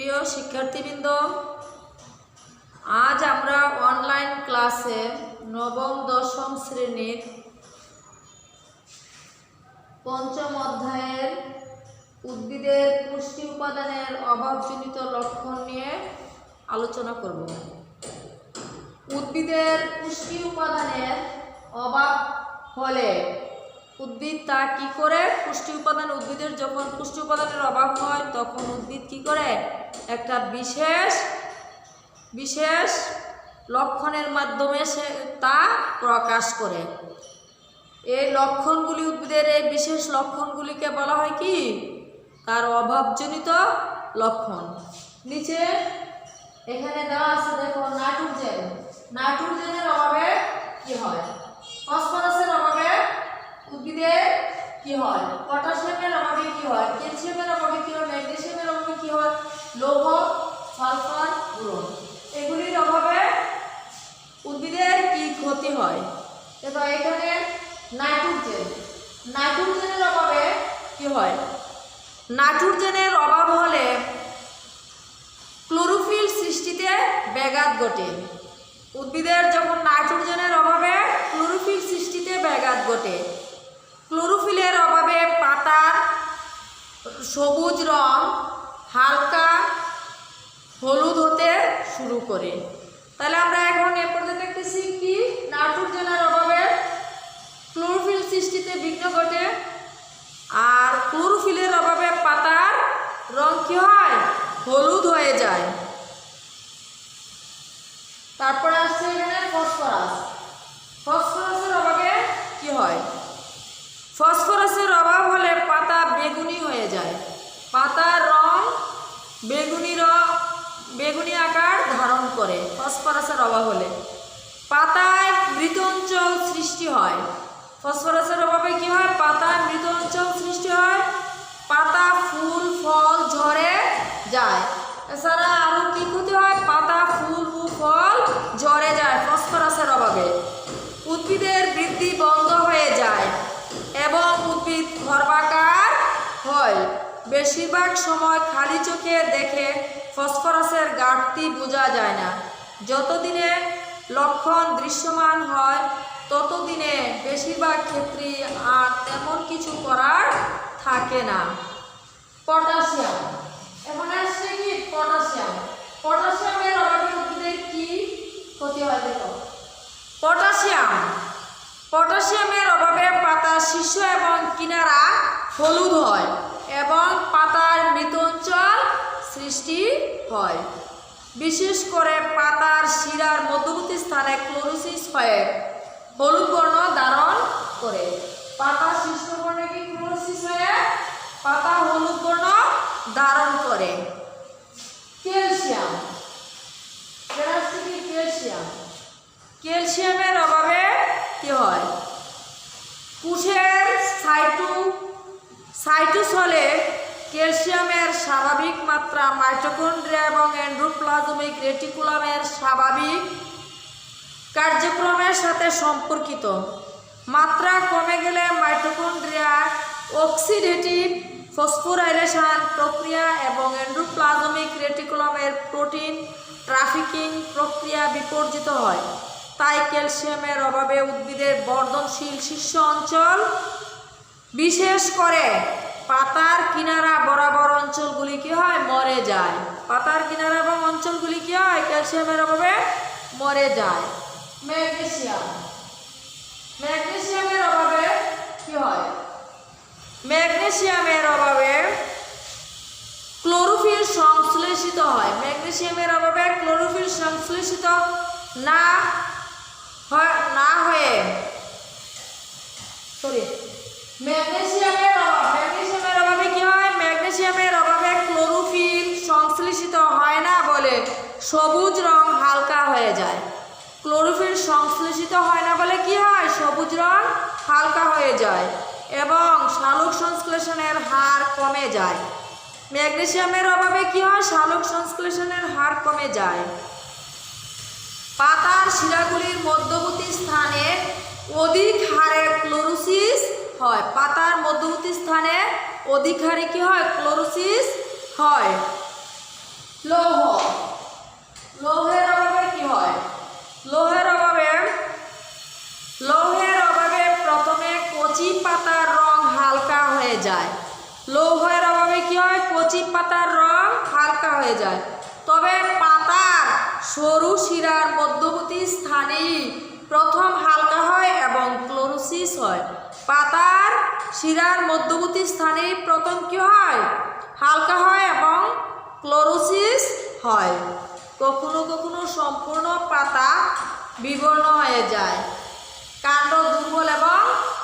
প্রিয় শিক্ষার্থীবৃন্দ, আজ আমরা অনলাইন ক্লাসে নবম দশম শ্রেণীর পঞ্চম অধ্যায়ের উদ্ভিদের পুষ্টি উপাদানের অভাবজনিত লক্ষণ নিয়ে আলোচনা করব। উদ্ভিদের পুষ্টি উপাদানের অভাব হলে উদ্ভিদ তা কি করে পুষ্টি উপাদান উদ্ভিদের যখন পুষ্টি উপাদানের অভাব হয় তখন উদ্ভিদ কি করে একটা বিশেষ লক্ষণের মাধ্যমে সে তা প্রকাশ করে। এই লক্ষণগুলি উদ্ভিদের এই বিশেষ লক্ষণগুলিকে বলা হয় কি তার অভাবজনিত লক্ষণ। নিচে এখানে দেওয়া আছে দেখো, নাইট্রোজেনের অভাবে কি হয়, ফসফরাসের অভাবে উদ্ভিদের কি হয়, পটাশিয়ামের অভাবে কি হয়, ক্যালসিয়ামের অভাবে কি হয়, ম্যাগনেসিয়ামের অভাবে কি হয়, লৌহ, সালফার, বোরন, এগুলির অভাবে উদ্ভিদের কি ক্ষতি হয়। এবার এখানে নাইট্রোজেনের অভাবে কি হয়, নাইট্রোজেনের অভাব হলে ক্লোরোফিল সৃষ্টিতে ব্যাঘাত ঘটে। উদ্ভিদের যখন নাইট্রোজেনের অভাবে ক্লোরোফিল সৃষ্টিতে ব্যাঘাত ঘটে, ক্লোরোফিলের অভাবে পাতার সবুজ রং হালকা হলুদ হতে শুরু করে। তাহলে আমরা এখন এ পর্যন্ত দেখতেছি কি নাইট্রোজেনের অভাবে ক্লোরোফিল সৃষ্টিতে বিঘ্ন ঘটে, আর ক্লোরোফিলের অভাবে পাতার রং কি হয়, হলুদ হয়ে যায়। তারপরে আসছে এখানে ফসফরাসের অভাবে কি হয়, ফসফরাসের অভাব হলে পাতা বেগুনি হয়ে যায়, পাতার রং বেগুনি আকার ধারণ করে। ফসফরাসের অভাব হলে পাতায় মৃত অঞ্চল সৃষ্টি হয়, ফসফরাসের অভাবে কি হয়, পাতায় মৃত অঞ্চল সৃষ্টি হয়, পাতা ফুল ফল ঝরে যায়। এছাড়া আরো কি ক্ষতি হয়, পাতা ফুল ও ফল ঝরে যায় ফসফরাসের অভাবে। উদ্ভিদের বৃদ্ধি বন্ধ হয়ে যায় এবং উদ্ভিদ খর্বাকার হয়। বেশিরভাগ সময় খালি চোখে দেখে ফসফরাসের ঘাটতি বোঝা যায় না। যতদিনে লক্ষণ দৃশ্যমান হয় ততদিনে বেশিরভাগ ক্ষেত্রে আর তেমন কিছু করার থাকে না। পটাশিয়াম, এখন আসছে কি পটাশিয়ামের অভাবে উদ্ভিদের কি ক্ষতি হয় দেখো। পটাশিয়ামের অভাবে পাতার শীর্ষ এবং কিনারা হলুদ হয় এবং পাতার মৃত অঞ্চল সৃষ্টি হয়। বিশেষ করে পাতার শিরার মধ্যবর্তী স্থানে ক্লোরোসিস হয়ে হলুদ বর্ণ ধারণ করে। পাতার শীর্ষ বর্ণে কি ক্লোরোসিস হয়ে পাতা হলুদ বর্ণ ধারণ করে। ক্যালসিয়ামের অভাবে কি হয়, কোষের সাইটোসলে ক্যালসিয়ামের স্বাভাবিক মাত্রা মাইটোকন্ড্রিয়া এবং এন্ডোপ্লাজমিক রেটিকুলামের স্বাভাবিক কার্যক্রমের সাথে সম্পর্কিত। মাত্রা কমে গেলে মাইটোকন্ড্রিয়া অক্সিডেটিভ ফসফোরাইলেশন প্রক্রিয়া এবং এন্ডোপ্লাজমিক রেটিকুলামের প্রোটিন ট্রাফিকিং প্রক্রিয়া বিপর্যিত হয়। তাই ক্যালসিয়ামের অভাবে উদ্ভিদের বর্ধনশীল শীর্ষ অঞ্চল, বিশেষ করে পাতার কিনারা বরাবর অঞ্চলগুলি কি হয়, মরে যায়। পাতার কিনারা এবং অঞ্চলগুলি কি হয়, ক্যালসিয়ামের অভাবে মরে যায়। ম্যাগনেসিয়ামের অভাবে কি হয়, ম্যাগনেসিয়ামের অভাবে ক্লোরোফিল সংশ্লেষিত হয়। ম্যাগনেসিয়ামের অভাবে ক্লোরোফিল সংশ্লেষিত না হয়ে ম্যাগনেসিয়ামের অভাবে কি হয়, ম্যাগনেসিয়ামের অভাবে ক্লোরোফিল সংশ্লেষিত হয় না বলে সবুজ রং হালকা হয়ে যায়। ক্লোরোফিল সংশ্লেষিত হয় না বলে কি হয়, সবুজ রং হালকা হয়ে যায় এবং সালোক সংশ্লেষণের হার কমে যায়। ম্যাগনেসিয়ামের অভাবে কি হয়, সালোক সংশ্লেষণের হার কমে যায়। পাতার শিরাগুলির মধ্যবর্তী স্থানে অধিক হারে ক্লোরোসিস হয়, পাতার মধ্যবর্তী স্থানে অধিক হারে কি হয়, ক্লোরোসিস হয়। লৌহ, লৌহের অভাবে কি হয়? লৌহের অভাবে প্রথমে কচি পাতার রং হালকা হয়ে যায়। লৌহের অভাবে কি হয়? কচি পাতার রং হালকা হয়ে যায়। তবে পাতার সরু শিরার মধ্যবর্তী স্থানেই প্রথম হালকা হয় এবং ক্লোরোসিস হয়। পাতার শিরার মধ্যবর্তী স্থানে প্রথম কি হয়? হালকা হয় এবং ক্লোরোসিস হয়। কখনো কখনো সম্পূর্ণ পাতা বিবর্ণ হয়ে যায়। কাণ্ড দুর্বল এবং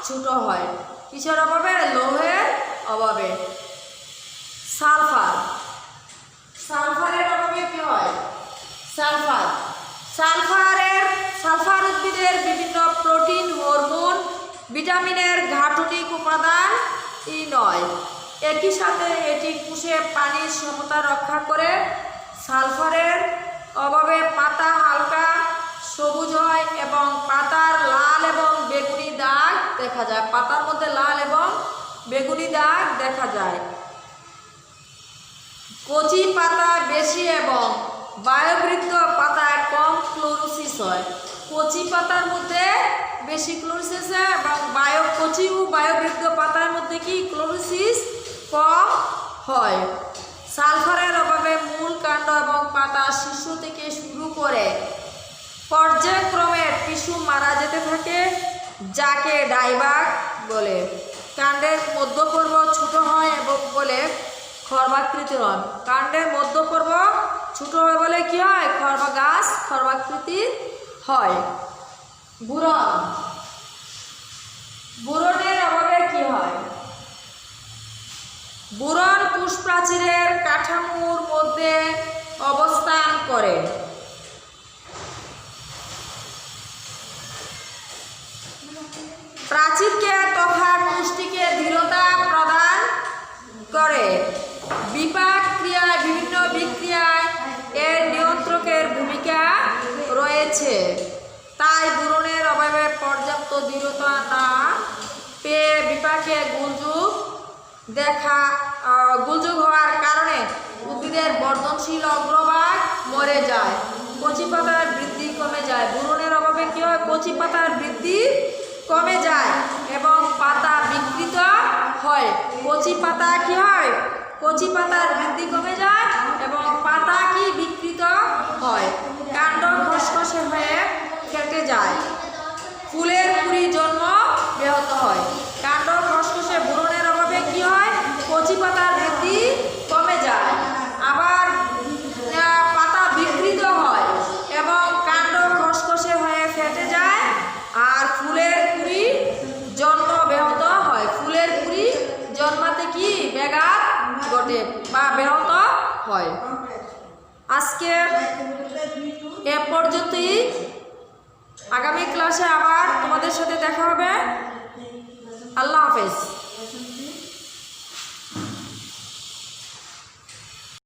ছোট হয়। কিসের অভাবে? লৌহের অভাবে। সালফার, সালফারের অভাবে কি হয়? সালফার উদ্ভিদের বিভিন্ন প্রোটিন, হরমোন, ভিটামিনের গাঠনিক উপাদান নয়। একই সাথে এটি কোষে পানির সমতা রক্ষা করে। সালফারের অভাবে পাতা হালকা সবুজ হয় এবং পাতার লাল এবং বেগুনি দাগ দেখা যায়। পাতার মধ্যে লাল এবং বেগুনি দাগ দেখা যায়। কচি পাতা বেশি এবং বায়বৃদ্ধ পাতায় কম ক্লোরোসিস হয়। কচি পাতার মধ্যে বেশি ক্লোরোসিস হয় এবং কচি ও বায়বৃদ্ধ পাতার মধ্যে কি ক্লোরোসিস কম হয়। সালফারের অভাবে মূল, কাণ্ড এবং পাতা শীর্ষ থেকে শুরু করে পর্যায়ক্রমে টিস্যু মারা যেতে থাকে, যাকে ডাইবাক বলে। কাণ্ডের মধ্যপর্ব ছোট হয় এবং বলে খর্বাকৃতি হয়। কাণ্ডের মধ্যপর্ব ছোট হয় বলে কি হয়? গাছ খর্বাকৃতির হয়। বুরন, বুরনের অভাবে কি হয়? বুরন কোষ প্রাচীরের কাঠামোর মধ্যে অবস্থান করে। প্রাচীরকে তথা কোষটিকে দৃঢ়তা প্রদান করে। বিভিন্ন বিক্রিয়ায় এর নিয়ন্ত্রকের ভূমিকা রয়েছে। তাই বুরনের অভাবে পর্যাপ্ত দৃঢ়তা না পেয়ে বিপাকে গোলযোগ হওয়ার কারণে উদ্ভিদের বর্ধনশীল অগ্রভাগ মরে যায়। কচি পাতার বৃদ্ধি কমে যায়। বুরনের অভাবে কি হয়? কচি পাতার বৃদ্ধি কমে যায় এবং পাতা বিকৃত হয়। কচি পাতা কি হয়? কচি পাতার বৃদ্ধি কমে যায় এবং পাতা কি বিকৃত হয়। কাণ্ড খসখসে হয়ে কেটে যায়। ফুলের কুঁড়ি জন্ম ব্যাহত হয়। কাণ্ড খসখসে বুরনের অভাবে কি হয়? কচি পাতার বৃদ্ধি কমে যায়, আবার পাতা বিকৃত হয় এবং কাণ্ড খসখসে হয়ে ফেটে যায় আর ফুলের কুঁড়ি জন্ম ব্যাহত হয়। ফুলের কুঁড়ি জন্মাতে কি ব্যাঘাত ঘটে বা ব্যাহত হয়। আজকে এ পর্যন্তই। আগামী ক্লাসে আবার তোমাদের সাথে দেখা হবে। আল্লাহ হাফেজ।